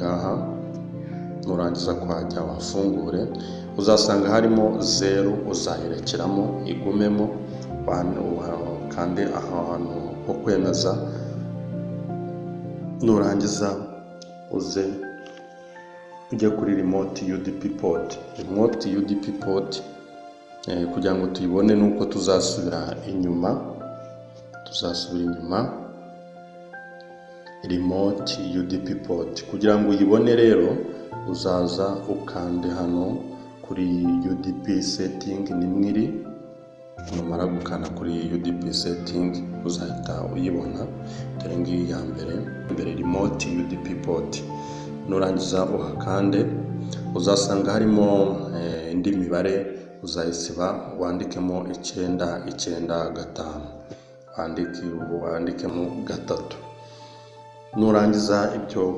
ngaha, nurangiza kuhajya wafungure, uzasanga harimo 0 uzayerekeramo igumemo, kandi ahantu ho kwemeza, nurangiza uze ujye kuri remote UDP port. Remote UDP port kugira ngo tuyibone nuko tuzasubira inyuma, remote UDP port. Kugira ngo uyibone rero uzaza ukande hano kuri UDP setting nimwiri, numara gukanda kuri UDP setting uzahita uyibona. Dore ngiyi ya mbere remote UDP port. Nurangiza uhakande, uzasanga harimo indi mibare, uzayisiba wandikemo 995, wandikemo 3. Nurangiza ibyo